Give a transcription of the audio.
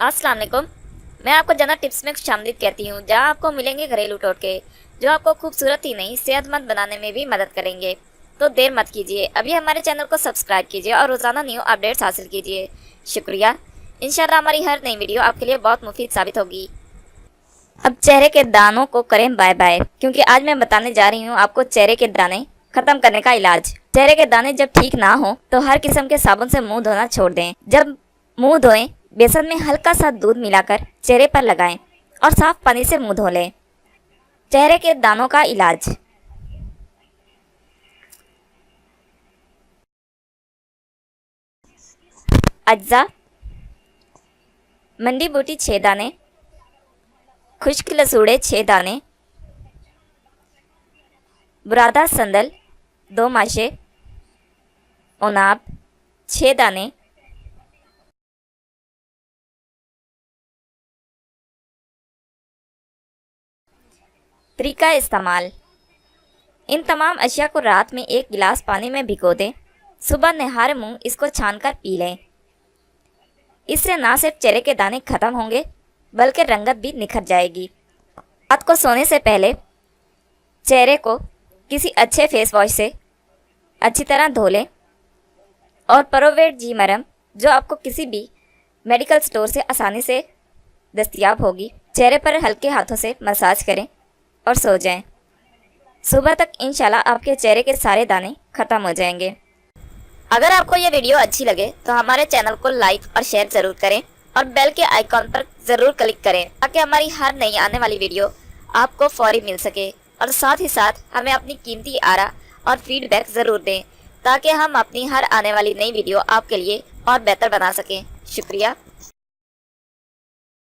अस्सलाम वालेकुम। मैं आपको जना टिप्स में शामिल कहती हूँ, जहाँ आपको मिलेंगे घरेलू टोटके जो आपको खूबसूरत ही नहीं सेहतमंद बनाने में भी मदद करेंगे। तो देर मत कीजिए, अभी हमारे चैनल को सब्सक्राइब कीजिए और रोजाना न्यू अपडेट्स हासिल कीजिए। शुक्रिया। इंशाल्लाह हमारी हर नई वीडियो आपके लिए बहुत मुफीद साबित होगी। अब चेहरे के दानों को करें बाय बाय, क्योंकि आज मैं बताने जा रही हूँ आपको चेहरे के दाने खत्म करने का इलाज। चेहरे के दाने जब ठीक ना हो तो हर किस्म के साबुन से मुंह धोना छोड़ दें। जब मुंह धोएं, बेसन में हल्का सा दूध मिलाकर चेहरे पर लगाएं और साफ पानी से मुंह धो लें। चेहरे के दानों का इलाज। अज्जा: मंडी बूटी 6 दाने, खुश्क लसूड़े 6 दाने, बुरादा संदल 2 माशे, ओनाब 6 दाने, तरीका इस्तेमाल। इन तमाम अशिया को रात में 1 गिलास पानी में भिगो दें। सुबह नहार मुंह इसको छानकर पी लें। इससे ना सिर्फ चेहरे के दाने खत्म होंगे बल्कि रंगत भी निखर जाएगी। रात को सोने से पहले चेहरे को किसी अच्छे फेस वॉश से अच्छी तरह धो लें और प्रोवेट जी मरहम, जो आपको किसी भी मेडिकल स्टोर से आसानी से दस्तयाब होगी, चेहरे पर हल्के हाथों से मसाज करें और सो जाएं। सुबह तक इंशाल्लाह आपके चेहरे के सारे दाने खत्म हो जाएंगे। अगर आपको ये वीडियो अच्छी लगे तो हमारे चैनल को लाइक और शेयर जरूर करें और बेल के आइकॉन पर जरूर क्लिक करें, ताकि हमारी हर नई आने वाली वीडियो आपको फौरी मिल सके। और साथ ही साथ हमें अपनी कीमती आरा और फीडबैक जरूर दें, ताकि हम अपनी हर आने वाली नई वीडियो आपके लिए और बेहतर बना सकें। शुक्रिया।